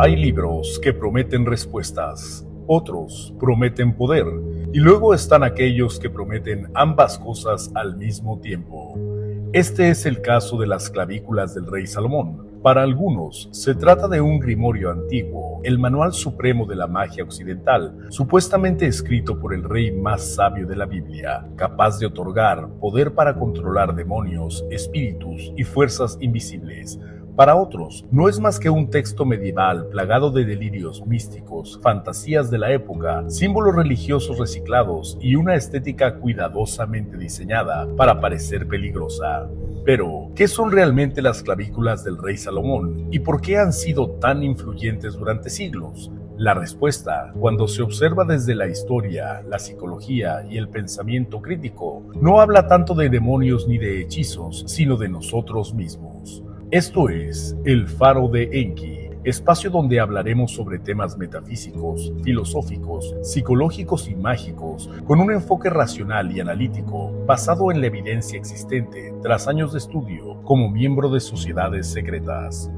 Hay libros que prometen respuestas, otros prometen poder, y luego están aquellos que prometen ambas cosas al mismo tiempo. Este es el caso de las clavículas del rey Salomón. Para algunos, se trata de un grimorio antiguo, el manual supremo de la magia occidental, supuestamente escrito por el rey más sabio de la Biblia, capaz de otorgar poder para controlar demonios, espíritus y fuerzas invisibles. Para otros, no es más que un texto medieval plagado de delirios místicos, fantasías de la época, símbolos religiosos reciclados y una estética cuidadosamente diseñada para parecer peligrosa. Pero, ¿qué son realmente las clavículas del rey Salomón y por qué han sido tan influyentes durante siglos? La respuesta, cuando se observa desde la historia, la psicología y el pensamiento crítico, no habla tanto de demonios ni de hechizos, sino de nosotros mismos. Esto es El Faro de Enki, espacio donde hablaremos sobre temas metafísicos, filosóficos, psicológicos y mágicos, con un enfoque racional y analítico basado en la evidencia existente tras años de estudio como miembro de sociedades secretas.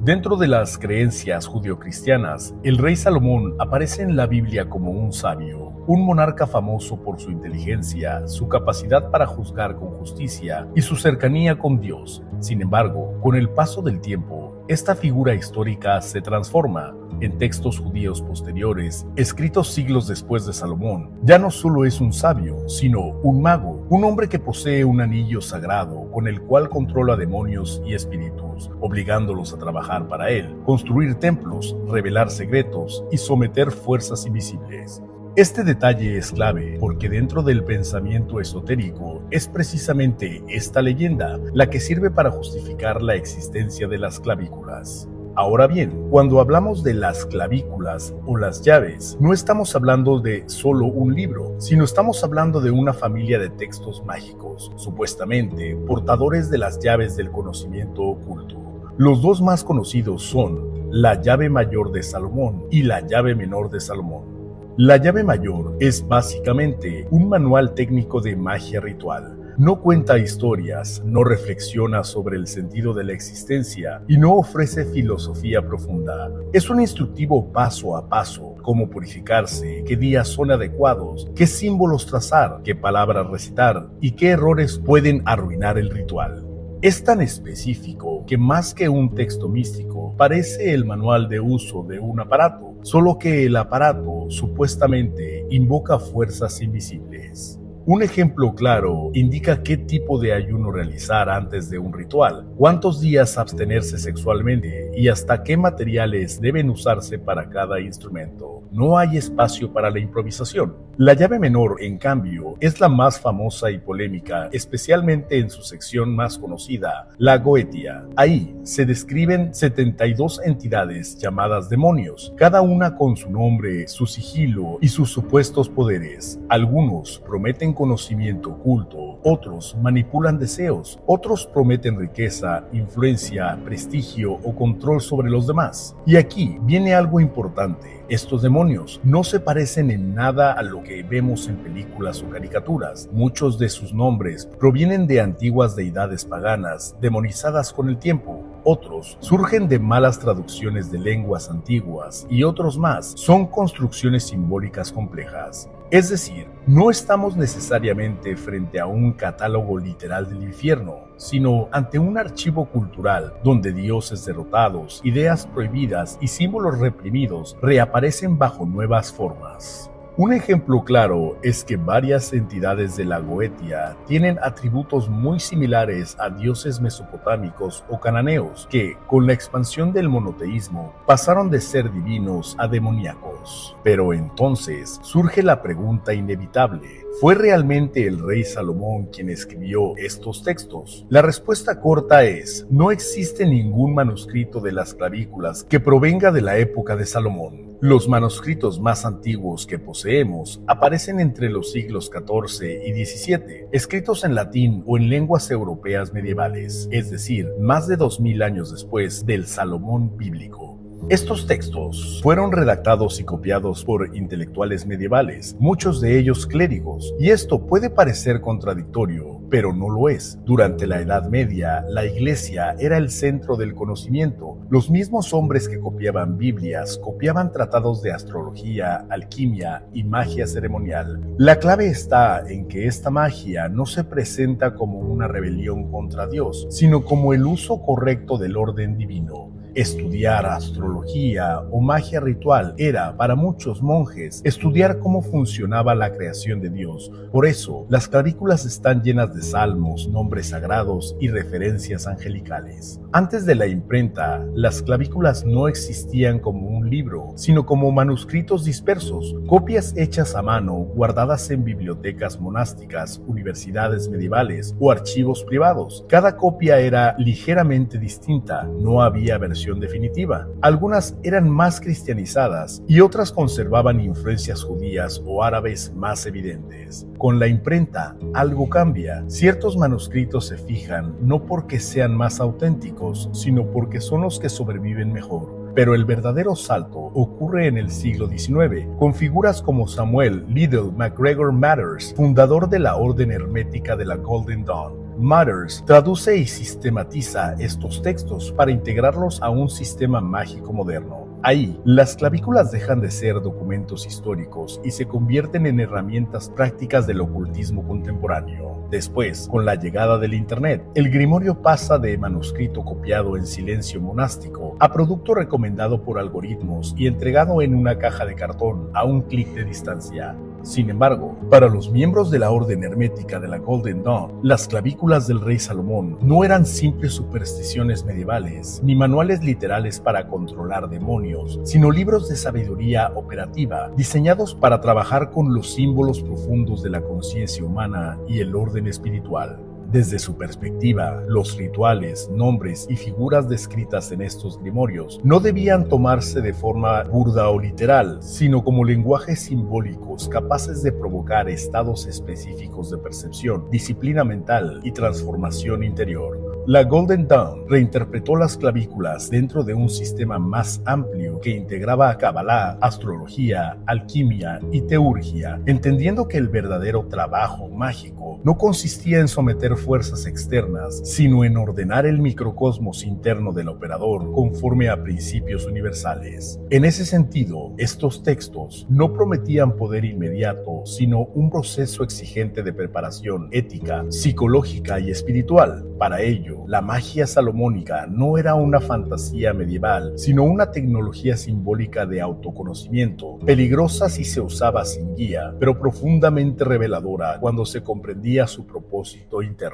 Dentro de las creencias judeocristianas, el rey Salomón aparece en la Biblia como un sabio, un monarca famoso por su inteligencia, su capacidad para juzgar con justicia y su cercanía con Dios. Sin embargo, con el paso del tiempo, esta figura histórica se transforma. En textos judíos posteriores, escritos siglos después de Salomón, ya no solo es un sabio, sino un mago, un hombre que posee un anillo sagrado con el cual controla demonios y espíritus, obligándolos a trabajar para él, construir templos, revelar secretos y someter fuerzas invisibles. Este detalle es clave porque dentro del pensamiento esotérico es precisamente esta leyenda la que sirve para justificar la existencia de las clavículas. Ahora bien, cuando hablamos de las clavículas o las llaves, no estamos hablando de solo un libro, sino estamos hablando de una familia de textos mágicos, supuestamente portadores de las llaves del conocimiento oculto. Los dos más conocidos son la llave mayor de Salomón y la llave menor de Salomón. La llave mayor es básicamente un manual técnico de magia ritual. No cuenta historias, no reflexiona sobre el sentido de la existencia y no ofrece filosofía profunda. Es un instructivo paso a paso, cómo purificarse, qué días son adecuados, qué símbolos trazar, qué palabras recitar y qué errores pueden arruinar el ritual. Es tan específico que más que un texto místico, parece el manual de uso de un aparato, solo que el aparato supuestamente invoca fuerzas invisibles. Un ejemplo claro indica qué tipo de ayuno realizar antes de un ritual, cuántos días abstenerse sexualmente y hasta qué materiales deben usarse para cada instrumento. No hay espacio para la improvisación. La llave menor, en cambio, es la más famosa y polémica, especialmente en su sección más conocida, la Goetia. Ahí se describen 72 entidades llamadas demonios, cada una con su nombre, su sigilo y sus supuestos poderes. Algunos prometen conocimiento oculto, otros manipulan deseos, otros prometen riqueza, influencia, prestigio o control sobre los demás. Y aquí viene algo importante. Estos demonios no se parecen en nada a lo que vemos en películas o caricaturas. Muchos de sus nombres provienen de antiguas deidades paganas, demonizadas con el tiempo. Otros surgen de malas traducciones de lenguas antiguas y otros más son construcciones simbólicas complejas. Es decir, no estamos necesariamente frente a un catálogo literal del infierno, sino ante un archivo cultural donde dioses derrotados, ideas prohibidas y símbolos reprimidos reaparecen bajo nuevas formas. Un ejemplo claro es que varias entidades de la Goetia tienen atributos muy similares a dioses mesopotámicos o cananeos que, con la expansión del monoteísmo, pasaron de ser divinos a demoníacos. Pero entonces surge la pregunta inevitable: ¿fue realmente el rey Salomón quien escribió estos textos? La respuesta corta es: no existe ningún manuscrito de las clavículas que provenga de la época de Salomón. Los manuscritos más antiguos que poseemos aparecen entre los siglos XIV y XVII, escritos en latín o en lenguas europeas medievales, es decir, más de 2000 años después del Salomón bíblico. Estos textos fueron redactados y copiados por intelectuales medievales, muchos de ellos clérigos, y esto puede parecer contradictorio, pero no lo es. Durante la Edad Media, la Iglesia era el centro del conocimiento. Los mismos hombres que copiaban Biblias copiaban tratados de astrología, alquimia y magia ceremonial. La clave está en que esta magia no se presenta como una rebelión contra Dios, sino como el uso correcto del orden divino. Estudiar astrología o magia ritual era, para muchos monjes, estudiar cómo funcionaba la creación de Dios. Por eso, las clavículas están llenas de salmos, nombres sagrados y referencias angelicales. Antes de la imprenta, las clavículas no existían como un libro, sino como manuscritos dispersos, copias hechas a mano, guardadas en bibliotecas monásticas, universidades medievales o archivos privados. Cada copia era ligeramente distinta, no había versión definitiva. Algunas eran más cristianizadas y otras conservaban influencias judías o árabes más evidentes. Con la imprenta, algo cambia. Ciertos manuscritos se fijan no porque sean más auténticos, sino porque son los que sobreviven mejor. Pero el verdadero salto ocurre en el siglo XIX, con figuras como Samuel Liddell MacGregor Mathers, fundador de la Orden Hermética de la Golden Dawn. Mathers traduce y sistematiza estos textos para integrarlos a un sistema mágico moderno. Ahí, las clavículas dejan de ser documentos históricos y se convierten en herramientas prácticas del ocultismo contemporáneo. Después, con la llegada del Internet, el grimorio pasa de manuscrito copiado en silencio monástico a producto recomendado por algoritmos y entregado en una caja de cartón a un clic de distancia. Sin embargo, para los miembros de la Orden Hermética de la Golden Dawn, las clavículas del rey Salomón no eran simples supersticiones medievales, ni manuales literales para controlar demonios, sino libros de sabiduría operativa, diseñados para trabajar con los símbolos profundos de la conciencia humana y el orden espiritual. Desde su perspectiva, los rituales, nombres y figuras descritas en estos grimorios no debían tomarse de forma burda o literal, sino como lenguajes simbólicos capaces de provocar estados específicos de percepción, disciplina mental y transformación interior. La Golden Dawn reinterpretó las clavículas dentro de un sistema más amplio que integraba a Kabbalah, astrología, alquimia y teurgia, entendiendo que el verdadero trabajo mágico no consistía en someter fuerzas externas, sino en ordenar el microcosmos interno del operador conforme a principios universales. En ese sentido, estos textos no prometían poder inmediato, sino un proceso exigente de preparación ética, psicológica y espiritual. Para ello, la magia salomónica no era una fantasía medieval, sino una tecnología simbólica de autoconocimiento, peligrosa si se usaba sin guía, pero profundamente reveladora cuando se comprendía su propósito interno.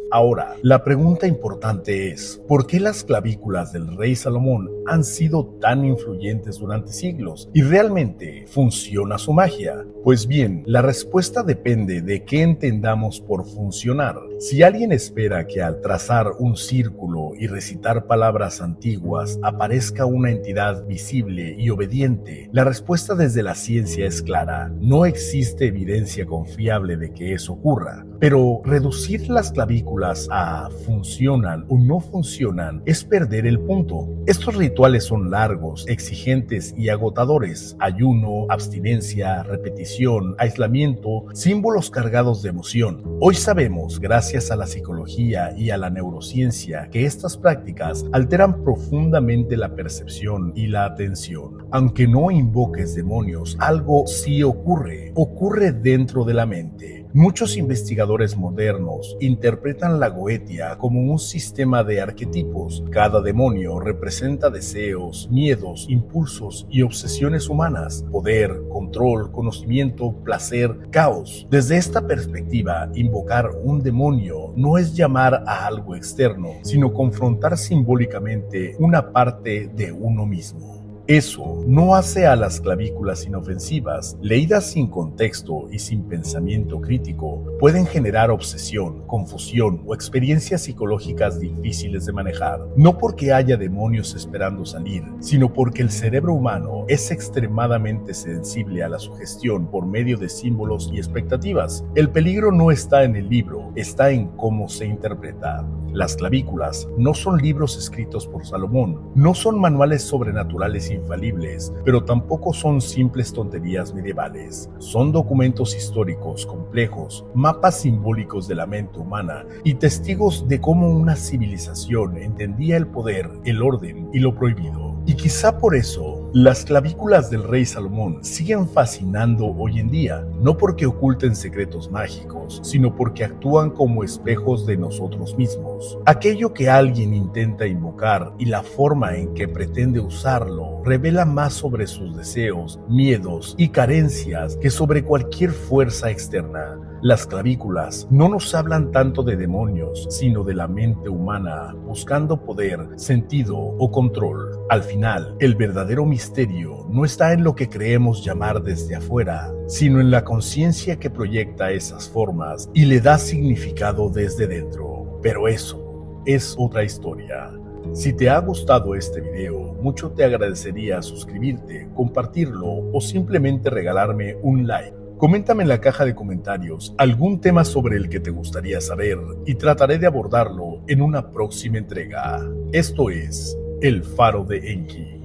Ahora, la pregunta importante es, ¿por qué las clavículas del rey Salomón han sido tan influyentes durante siglos? ¿Y realmente funciona su magia? Pues bien, la respuesta depende de qué entendamos por funcionar. Si alguien espera que al trazar un círculo y recitar palabras antiguas aparezca una entidad visible y obediente, la respuesta desde la ciencia es clara. No existe evidencia confiable de que eso ocurra. Pero reducir las clavículas a funcionan o no funcionan es perder el punto. Estos rituales son largos, exigentes y agotadores. Ayuno, abstinencia, repetición, aislamiento, símbolos cargados de emoción. Hoy sabemos, gracias a la psicología y a la neurociencia, que estas prácticas alteran profundamente la percepción y la atención. Aunque no invoques demonios, algo sí ocurre dentro de la mente. Muchos investigadores modernos interpretan la goetia como un sistema de arquetipos. Cada demonio representa deseos, miedos, impulsos y obsesiones humanas, poder, control, conocimiento, placer, caos. Desde esta perspectiva, invocar un demonio no es llamar a algo externo, sino confrontar simbólicamente una parte de uno mismo. Eso no hace a las clavículas inofensivas. Leídas sin contexto y sin pensamiento crítico, pueden generar obsesión, confusión o experiencias psicológicas difíciles de manejar. No porque haya demonios esperando salir, sino porque el cerebro humano es extremadamente sensible a la sugestión por medio de símbolos y expectativas. El peligro no está en el libro, está en cómo se interpreta. Las clavículas no son libros escritos por Salomón, no son manuales sobrenaturales infalibles, pero tampoco son simples tonterías medievales. Son documentos históricos complejos, mapas simbólicos de la mente humana y testigos de cómo una civilización entendía el poder, el orden y lo prohibido. Y quizá por eso, las clavículas del rey Salomón siguen fascinando hoy en día, no porque oculten secretos mágicos, sino porque actúan como espejos de nosotros mismos. Aquello que alguien intenta invocar y la forma en que pretende usarlo revela más sobre sus deseos, miedos y carencias que sobre cualquier fuerza externa. Las clavículas no nos hablan tanto de demonios, sino de la mente humana, buscando poder, sentido o control. Al final, el verdadero misterio no está en lo que creemos llamar desde afuera, sino en la conciencia que proyecta esas formas y le da significado desde dentro. Pero eso es otra historia. Si te ha gustado este video, mucho te agradecería suscribirte, compartirlo o simplemente regalarme un like. Coméntame en la caja de comentarios algún tema sobre el que te gustaría saber y trataré de abordarlo en una próxima entrega. Esto es El Faro de Enki.